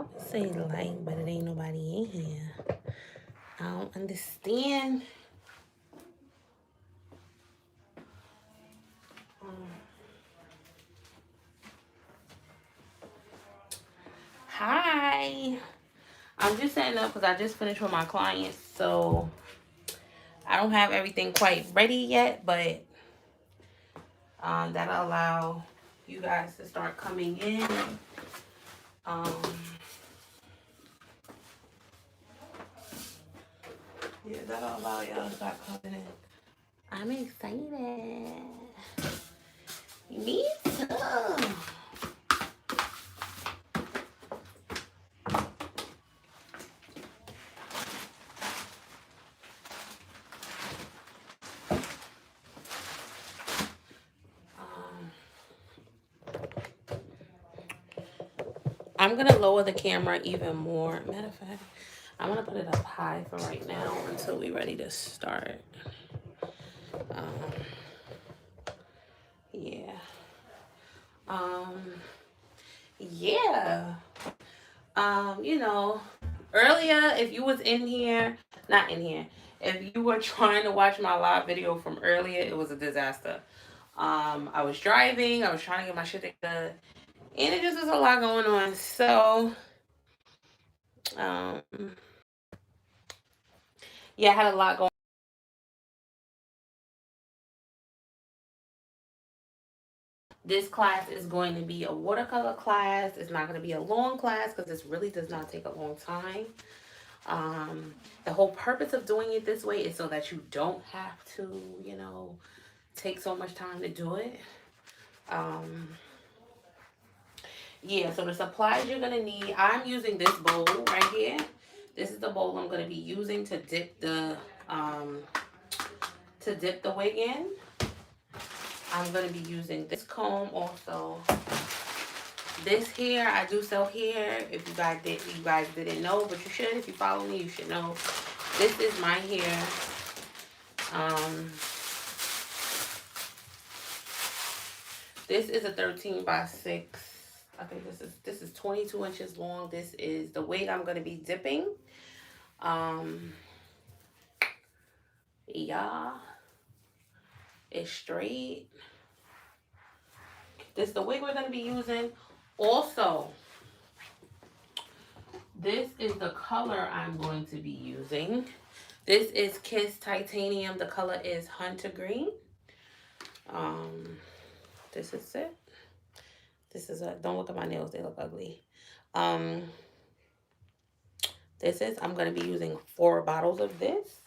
I would say light, but it ain't nobody in here. I don't understand. Hi. I'm just setting up because I just finished with my clients, so I don't have everything quite ready yet, but that'll allow you guys to start coming in. Um, yeah, that'll allow y'all to start coming in. I'm excited. Me too. I'm gonna lower the camera even more. Matter of fact, I'm gonna put it up high for right now until we're ready to start. Um, yeah. Um, yeah. You know, earlier, if you was in here, not in here, if you were trying to watch my live video from earlier, it was a disaster. I was driving, I was trying to get my shit together, and it just was a lot going on. So, um, yeah, I had a lot going. This class is going to be a watercolor class. It's not going to be a long class because this really does not take a long time. The whole purpose of doing it this way is so that you don't have to, take so much time to do it. Um, yeah, so the supplies you're going to need, I'm using this bowl right here. This is the bowl I'm going to be using um, to dip the wig in. I'm going to be using this comb also. This hair, I do sell hair. If you guys didn't know, but you should. If you follow me, you should know. This is my hair. Um, this is a 13 by 6. I think this is 22 inches long. This is the wig I'm gonna be dipping. Um, yeah, it's straight. This is the wig we're gonna be using. Also, this is the color I'm going to be using. This is Kiss Titanium. The color is Hunter Green. Um, this is it. Don't look at my nails, they look ugly. Um, I'm going to be using 4 bottles of this.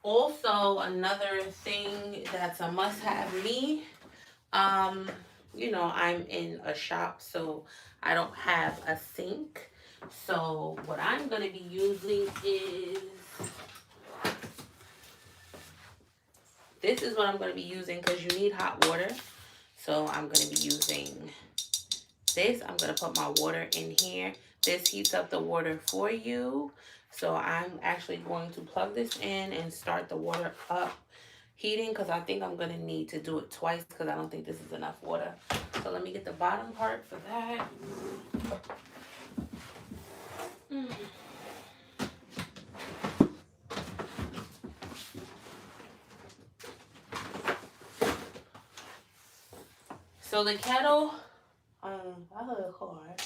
Also, another thing that's a must-have me, um, I'm in a shop, so I don't have a sink. So what I'm going to be using is, this is what I'm going to be using because you need hot water. So I'm going to be using this. I'm going to put my water in here. This heats up the water for you. So I'm actually going to plug this in and start the water up heating because I think I'm going to need to do it twice because I don't think this is enough water. So let me get the bottom part for that. So the kettle, I heard hard.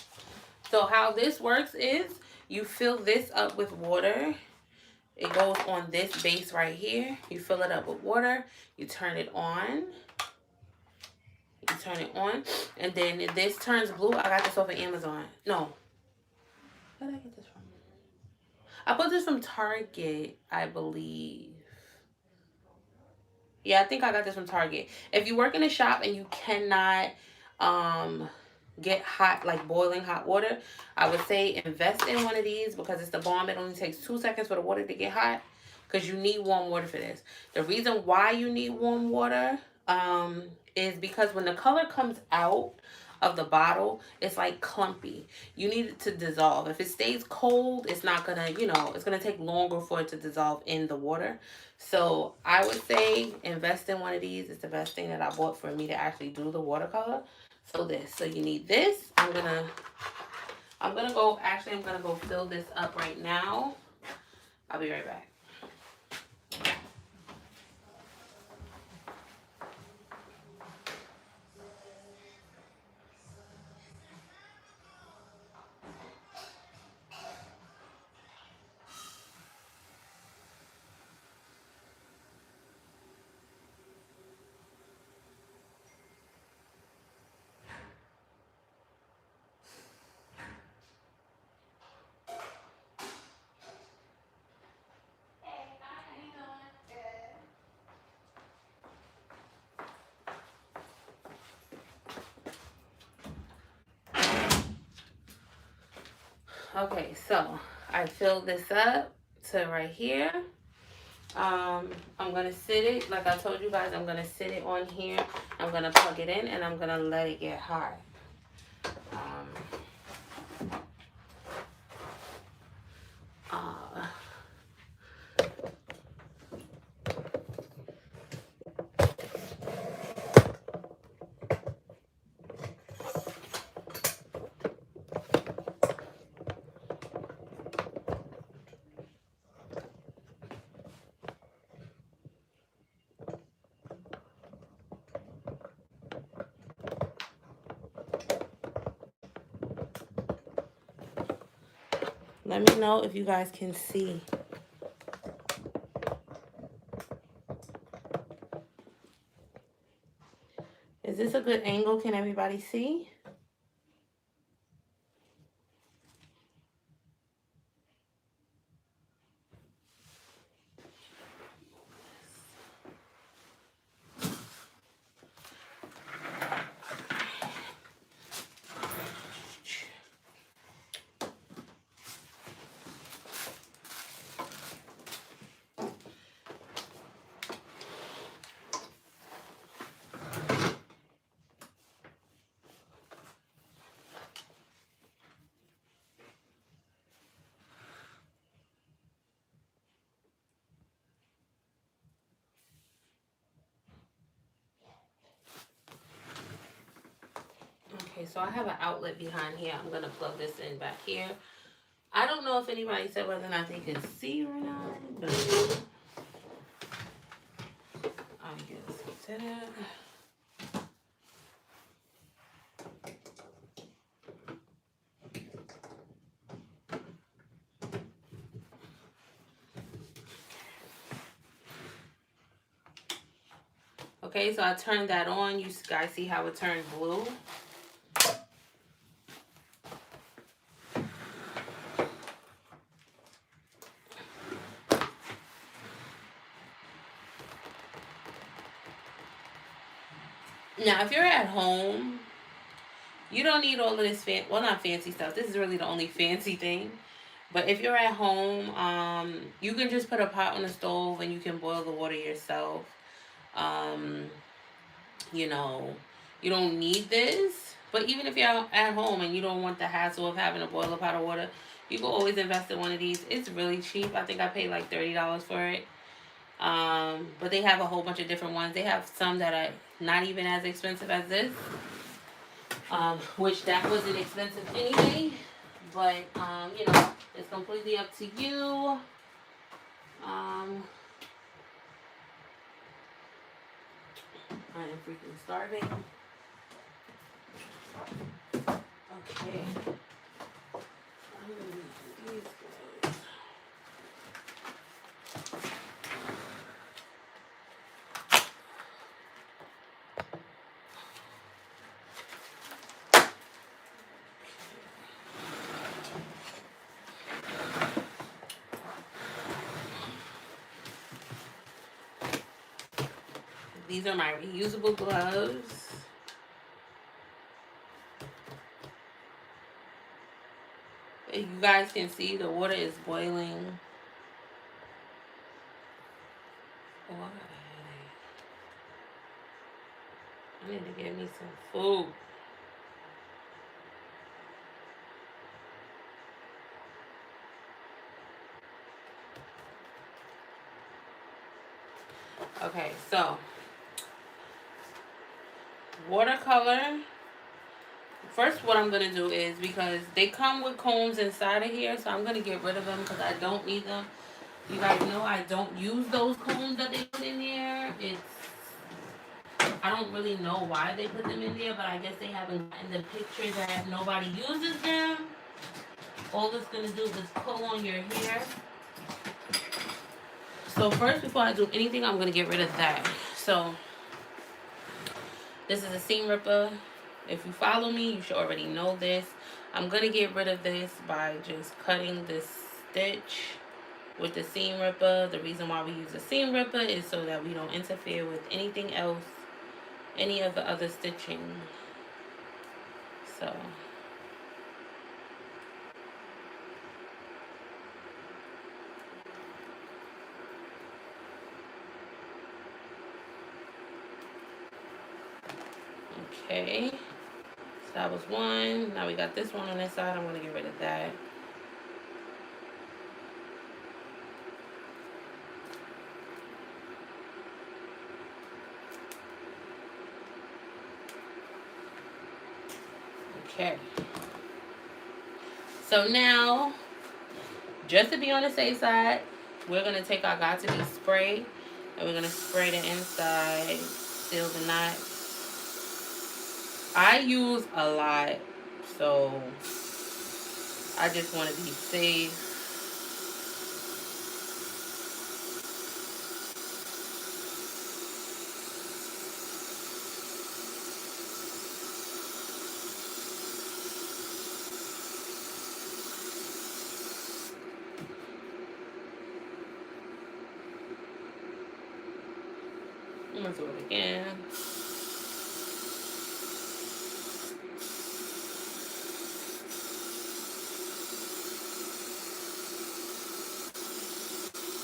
So how this works is you fill this up with water. It goes on this base right here. You fill it up with water. You turn it on. And then this turns blue. I got this off of Amazon. No. Where did I get this from? I bought this from Target, I believe. Yeah, I think I got this from Target. If you work in a shop and you cannot get hot, like boiling hot water, I would say invest in one of these because it's the bomb. It only takes 2 seconds for the water to get hot because you need warm water for this. The reason why you need warm water is because when the color comes out of the bottle, it's like clumpy. You need it to dissolve. If it stays cold, it's not gonna, it's gonna take longer for it to dissolve in the water. So I would say invest in one of these. It's the best thing that I bought for me to actually do the watercolor. So you need this. I'm gonna go fill this up right now. I'll be right back. Okay, so I filled this up to right here. I'm gonna sit it, like I told you guys, I'm gonna sit it on here. I'm gonna plug it in and I'm gonna let it get hot. Um, uh, Let me know if you guys can see. Is this a good angle? Can everybody see? Okay, so I have an outlet behind here. I'm gonna plug this in back here. I don't know if anybody said whether or not they can see or not, but I guess that. Okay, so I turned that on. You guys see how it turned blue? Now, if you're at home, you don't need all of this well, not fancy stuff. This is really the only fancy thing. But if you're at home, you can just put a pot on the stove and you can boil the water yourself. Um, you know, you don't need this. But even if you're at home and you don't want the hassle of having to boil a pot of water, you can always invest in one of these. It's really cheap. I think I paid like $30 for it. But they have a whole bunch of different ones. They have some that are not even as expensive as this. Which that wasn't expensive anyway. But it's completely up to you. I am freaking starving. Okay. I'm gonna do these guys. These are my reusable gloves. If you guys can see, the water is boiling. Why? I need to get me some food. Okay, so watercolor first what I'm going to do is, because they come with combs inside of here, so I'm going to get rid of them because I don't need them. You guys know I don't use those combs that they put in there. I don't really know why they put them in there, but I guess they haven't gotten the picture that nobody uses them. All it's going to do is pull on your hair. So first, before I do anything, I'm going to get rid of that. So this is a seam ripper. If you follow me, you should already know this. I'm going to get rid of this by just cutting this stitch with the seam ripper. The reason why we use a seam ripper is so that we don't interfere with anything else, any of the other stitching. So okay, so that was one. Now we got this one on this side. I'm going to get rid of that. Okay. So now, just to be on the safe side, we're going to take our Got To Be spray and we're going to spray the inside, seal the knot. I use a lot, so I just want to be safe. I'm going to do it again.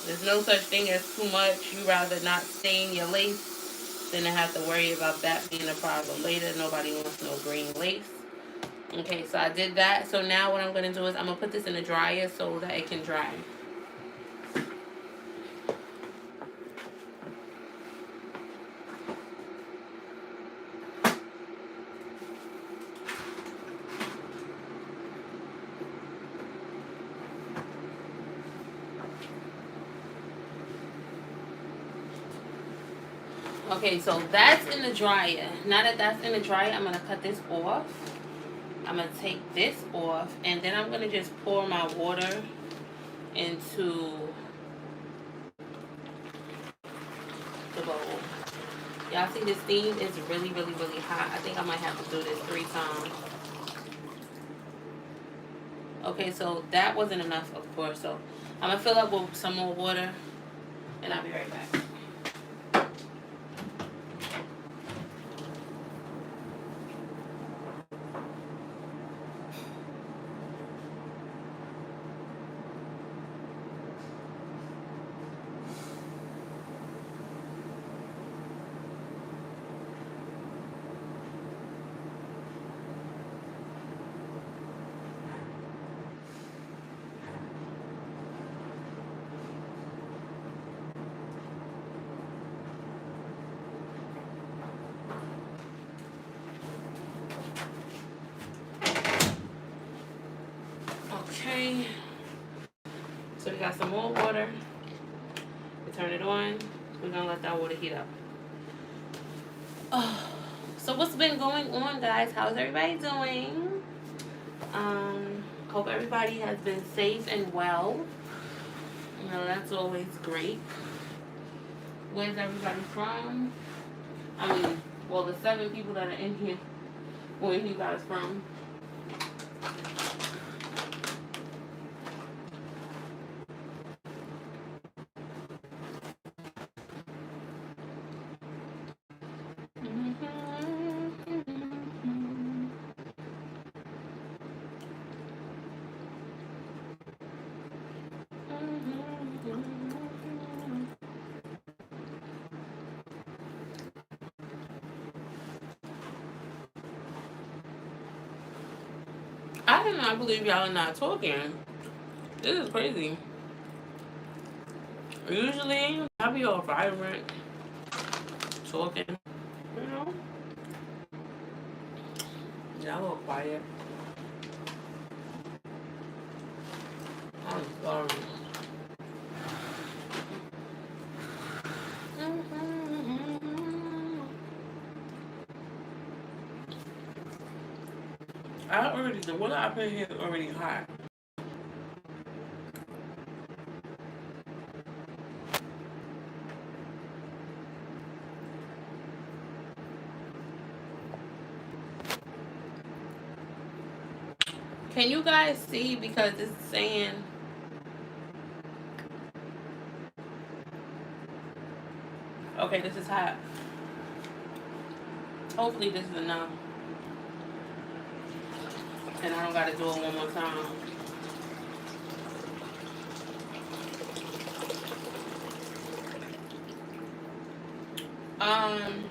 There's no such thing as too much. You rather not stain your lace than to have to worry about that being a problem later. Nobody wants no green lace. Okay, so I did that. So now what I'm going to do is I'm going to put this in the dryer so that it can dry. Okay, so that's in the dryer. Now that that's in the dryer, I'm going to cut this off. I'm going to take this off, and then I'm going to just pour my water into the bowl. Y'all see this steam is really, really, really hot. I think I might have to do this 3 times. Okay, so that wasn't enough, of course. So I'm going to fill up with some more water, and I'll be right back. Okay, so we got some more water. We turn it on. We're gonna let that water heat up. Oh, so what's been going on, guys? How's everybody doing? Hope everybody has been safe and well. You know, that's always great. Where's everybody from? I mean, well, the 7 people that are in here, where you guys from? I cannot believe y'all are not talking. This is crazy. Usually, I be all vibrant, talking, you know. Yeah, a little quiet. I'm sorry. The water I put in here is already hot. Can you guys see? Because it's saying, okay, this is hot. Hopefully this is enough. And I don't got to do it one more time. Um,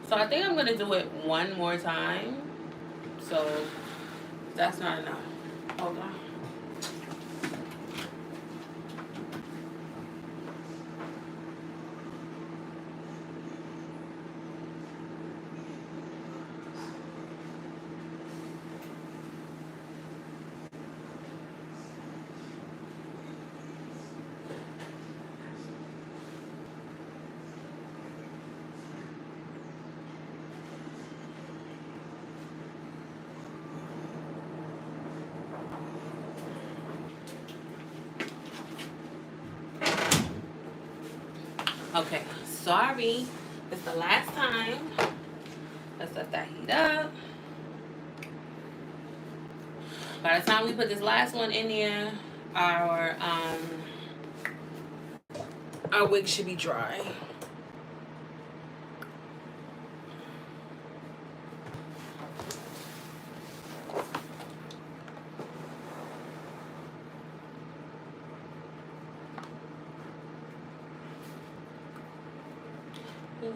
so I think I'm going to do it one more time. So that's not enough. Hold on. Okay, sorry. It's the last time. Let's let that heat up. By the time we put this last one in there, our wig should be dry.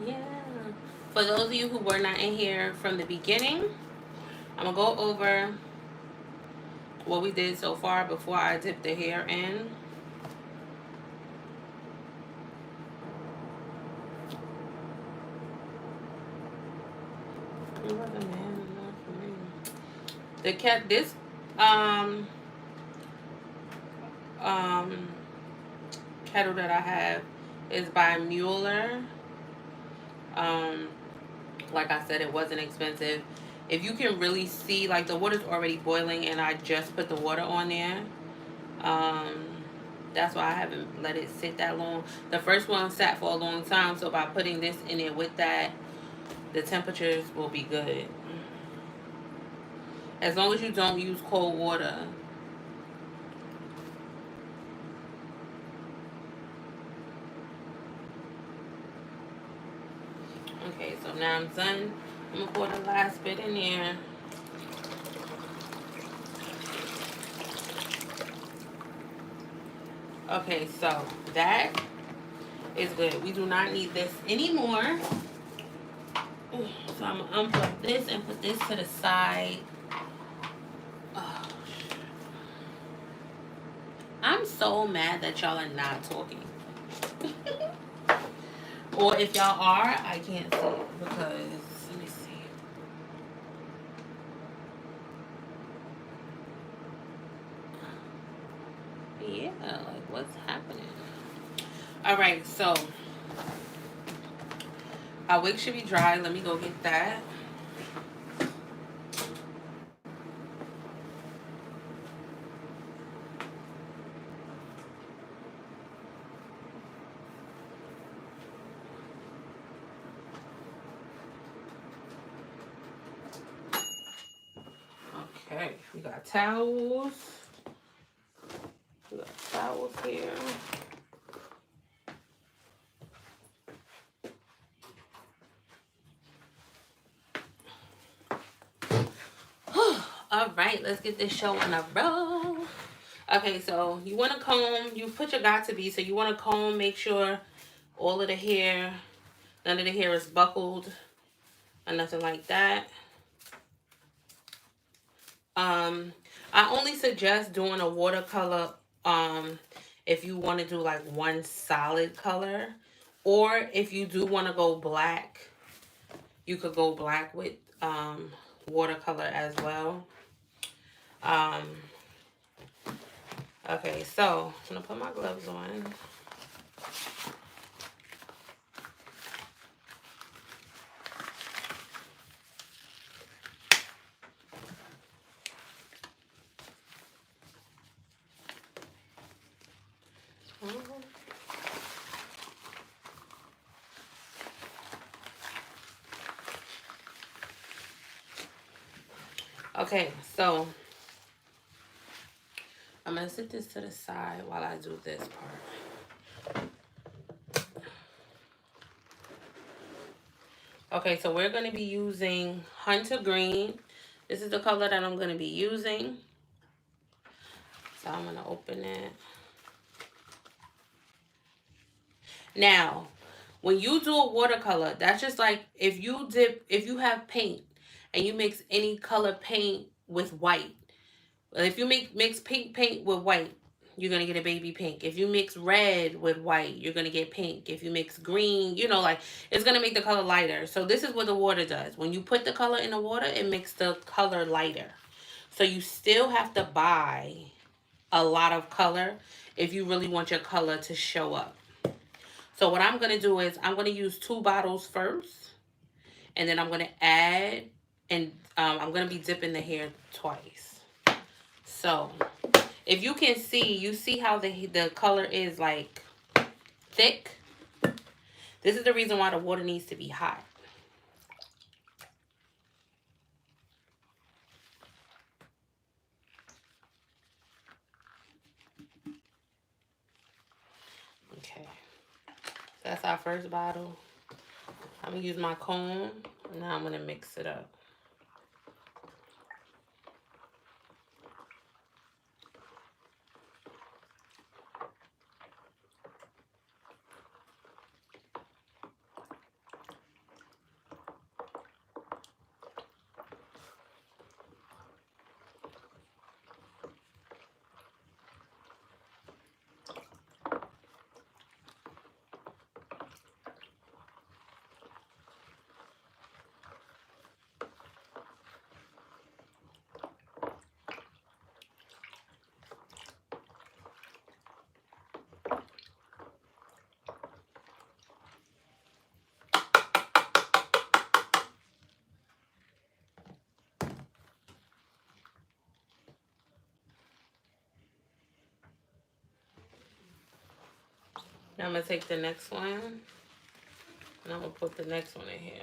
Yeah. For those of you who were not in here from the beginning, I'm gonna go over what we did so far before I dip the hair in. It wasn't man enough for me. The cat this um um kettle that I have is by Mueller. Um like I said, it wasn't expensive. If you can really see, like the water's already boiling and I just put the water on there. Um that's why I haven't let it sit that long. The first one sat for a long time, so by putting this in there with that, the temperatures will be good. As long as you don't use cold water. Okay, so now I'm done. I'm gonna pour the last bit in there. Okay, so that is good. We do not need this anymore. So I'm gonna unplug this and put this to the side. Oh, I'm so mad that y'all are not talking. Or if y'all are, I can't see it because let me see. Yeah, like what's happening? All right, so our wig should be dry. Let me go get that. Okay, we got towels. We got towels here. All right, let's get this show on a roll. Okay, so you want to comb. You put your got to be. So you want to comb. Make sure all of the hair, none of the hair is buckled or nothing like that. I only suggest doing a watercolor if you want to do like one solid color, or if you do want to go black, you could go black with watercolor as well. Um, okay, so I'm gonna put my gloves on. Okay, so I'm gonna set this to the side while I do this part. Okay, so we're gonna be using Hunter Green. This is the color that I'm gonna be using. So I'm gonna open it. Now, when you do a watercolor, that's just like if you have paint and you mix any color paint with white. If you mix pink paint with white, you're gonna get a baby pink. If you mix red with white, you're gonna get pink. If you mix green, like it's gonna make the color lighter. So this is what the water does. When you put the color in the water, it makes the color lighter. So you still have to buy a lot of color if you really want your color to show up. So what I'm going to do is I'm going to use 2 bottles first. And then I'm going to add, and I'm going to be dipping the hair twice. So if you can see, you see how the color is like thick. This is the reason why the water needs to be hot. Okay. That's our first bottle. I'm going to use my comb. Now I'm going to mix it up. Now I'm going to take the next one, and I'm going to put the next one in here.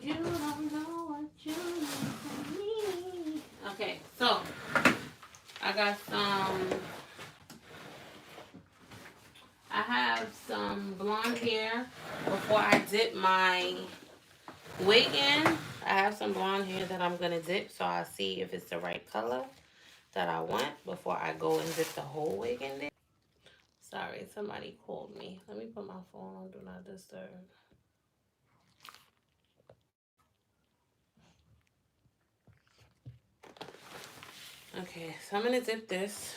You don't know what you need from me. Okay, so I got I have some blonde hair before I dip my wig in. I have some blonde hair that I'm going to dip, so I'll see if it's the right color that I want before I go and dip the whole wig in there. Sorry, somebody called me. Let me put my phone on Do Not Disturb. Okay, so I'm going to dip this.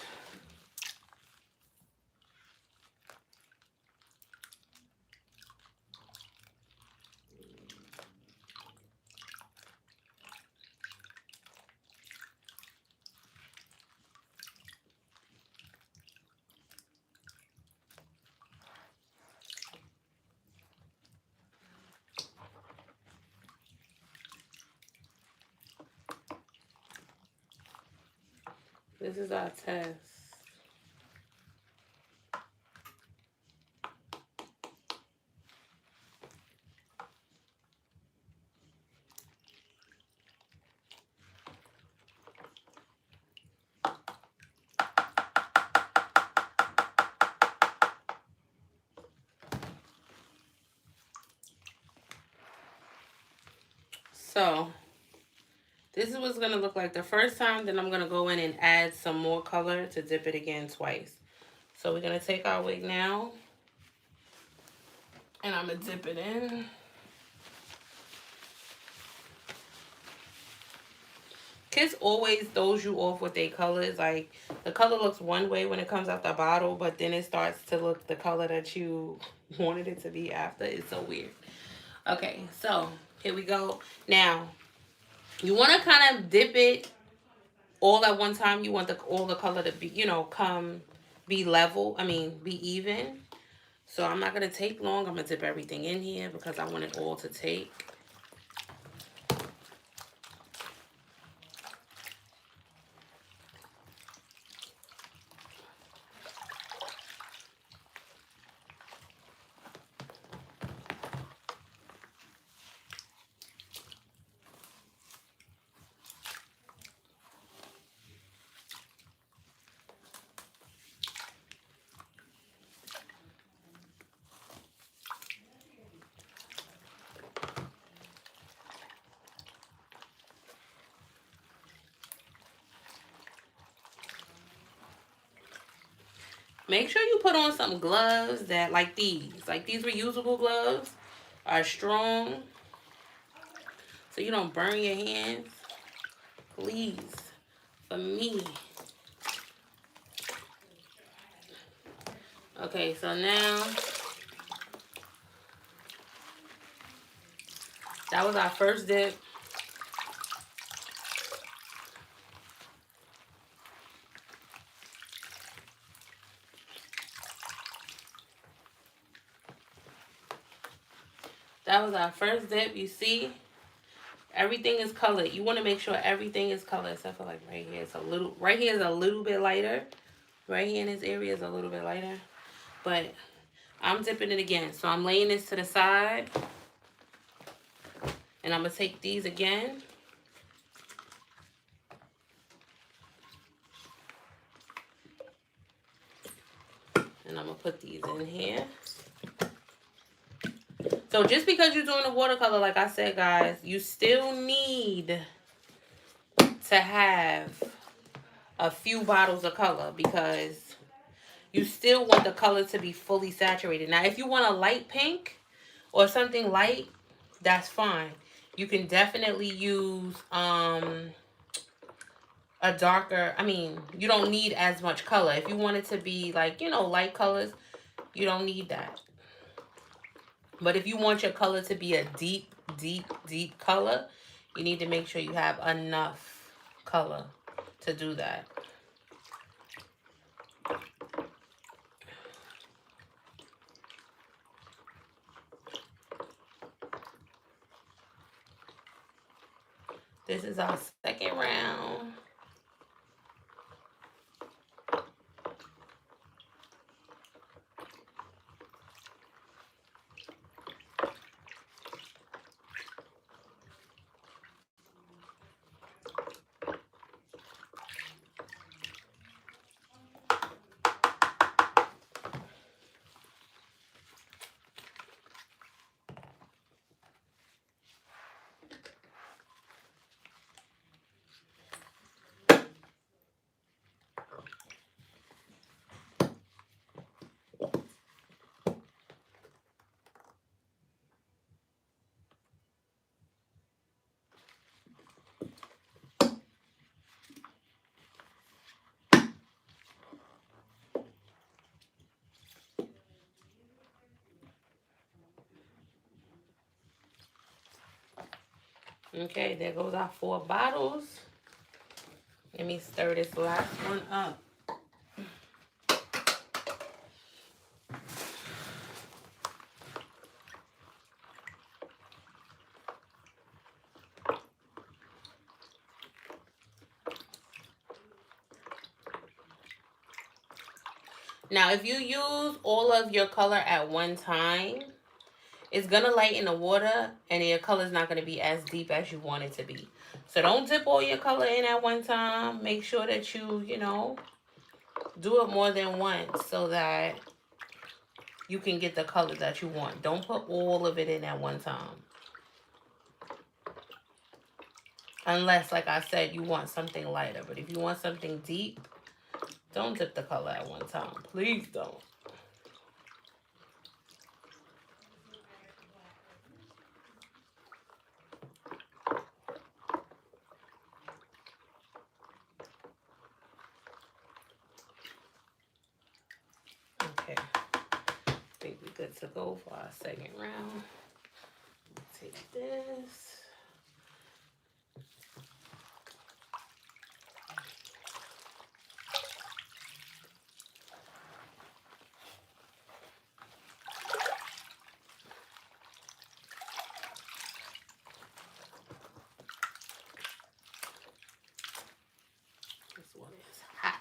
This is our test. So this is what's gonna look like the first time. Then I'm gonna go in and add some more color to dip it again twice. So we're gonna take our wig now, and I'm gonna dip it in. Kiss always throws you off with their colors. Like, the color looks one way when it comes out the bottle, but then it starts to look the color that you wanted it to be after. It's so weird. Okay, so here we go. Now, you want to kind of dip it all at one time. You want all the color to be, be level. I mean, be even. So I'm not going to take long. I'm going to dip everything in here because I want it all to take. Make sure you put on some gloves that, like these reusable gloves are strong, so you don't burn your hands. Please, for me. Okay, so now that was our first dip. That was our first dip. You see, everything is colored. You want to make sure everything is colored, except for like right here. It's a little, right here is a little bit lighter. Right here in this area is a little bit lighter. But I'm dipping it again. So I'm laying this to the side. And I'm going to take these again. And I'm going to put these in here. So just because you're doing a watercolor, like I said, guys, you still need to have a few bottles of color because you still want the color to be fully saturated. Now, if you want a light pink or something light, that's fine. You can definitely use a darker, you don't need as much color. If you want it to be like, light colors, you don't need that. But if you want your color to be a deep, deep, deep color, you need to make sure you have enough color to do that. This is our second round. Okay, there goes our 4 bottles. Let me stir this last one up. Now, if you use all of your color at one time, it's going to lighten the water and your color is not going to be as deep as you want it to be. So don't dip all your color in at one time. Make sure that you know, do it more than once so that you can get the color that you want. Don't put all of it in at one time. Unless, like I said, you want something lighter. But if you want something deep, don't dip the color at one time. Please don't. Okay. I think we're good to go for our second round. Take this. This one is hot.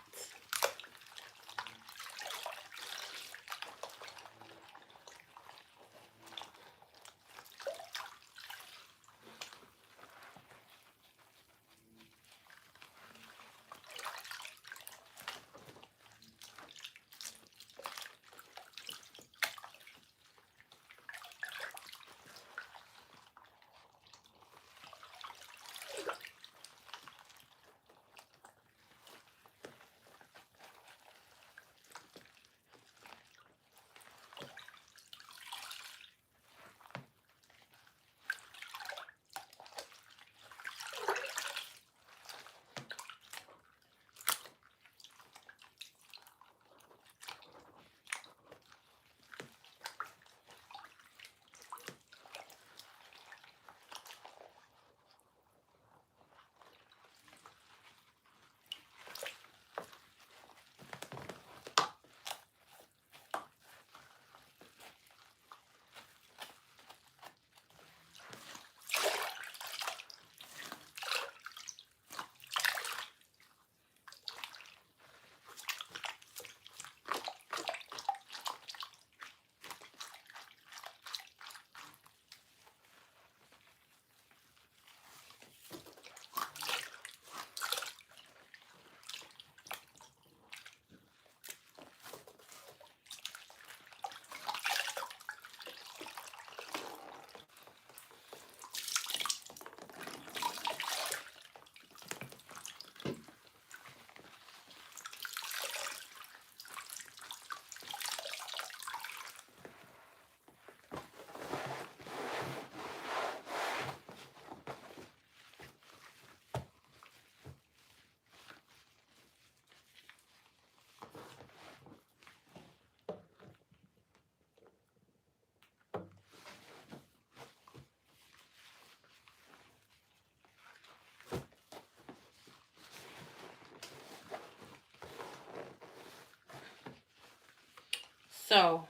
So,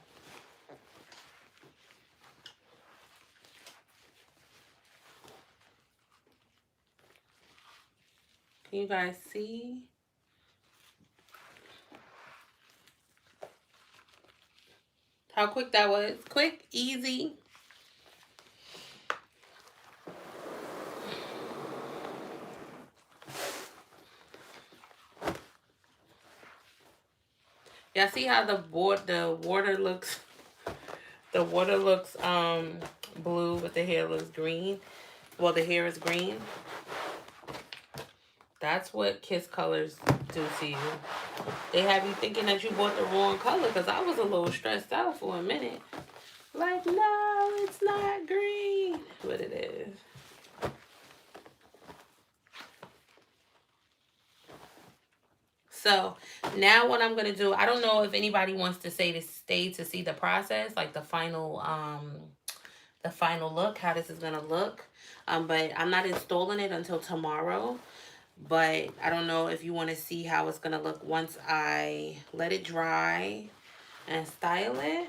can you guys see how quick that was? Quick, easy. Y'all see how the water looks blue, but the hair looks green. Well, the hair is green. That's what Kiss colors do to you. They have you thinking that you bought the wrong color, because I was a little stressed out for a minute. Like, no, it's not green. But it is. So now what I'm gonna do, I don't know if anybody wants to stay to see the process, like the final look, how this is gonna look. But I'm not installing it until tomorrow. But I don't know if you want to see how it's gonna look once I let it dry and style it.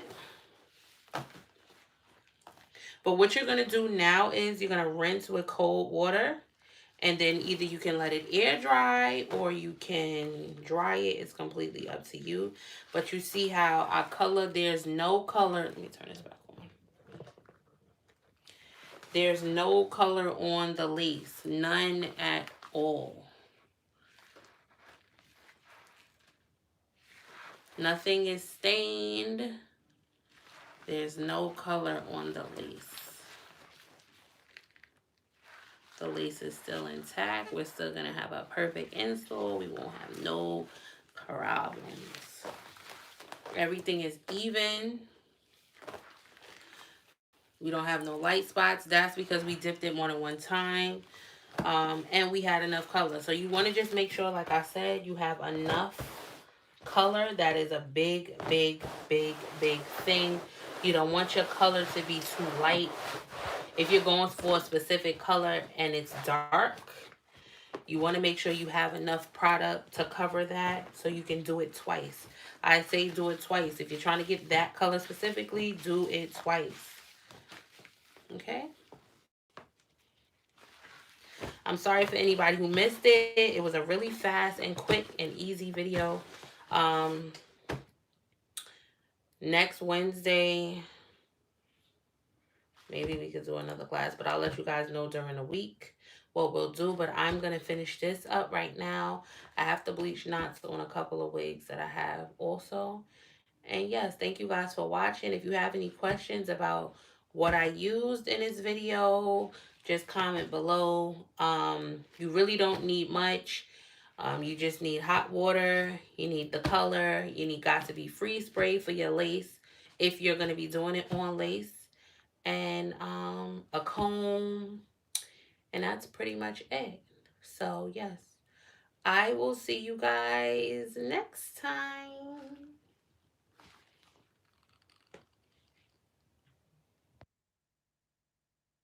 But what you're gonna do now is you're gonna rinse with cold water And then either you can let it air dry or you can dry it. It's completely up to you. But you see how our color, there's no color. Let me turn this back on. There's no color on the lace. None at all. Nothing is stained. There's no color on the lace. The lace is still intact. We're still going to have a perfect install. We won't have no problems. Everything is even. We don't have no light spots. That's because we dipped it more than one time. And we had enough color. So you want to just make sure, like I said, you have enough color. That is a big, big, big, big thing. You don't want your color to be too light. If you're going for a specific color and it's dark, you want to make sure you have enough product to cover that so you can do it twice. I say do it twice. If you're trying to get that color specifically, do it twice. Okay? I'm sorry for anybody who missed it. It was a really fast and quick and easy video. Um, Next Wednesday, maybe we could do another class, but I'll let you guys know during the week what we'll do. But I'm going to finish this up right now. I have to bleach knots on a couple of wigs that I have also. And yes, thank you guys for watching. If you have any questions about what I used in this video, just comment below. You really don't need much. You just need hot water. You need the color. You need got to be freeze spray for your lace if you're going to be doing it on lace. And a comb. And that's pretty much it. So, yes. I will see you guys next time.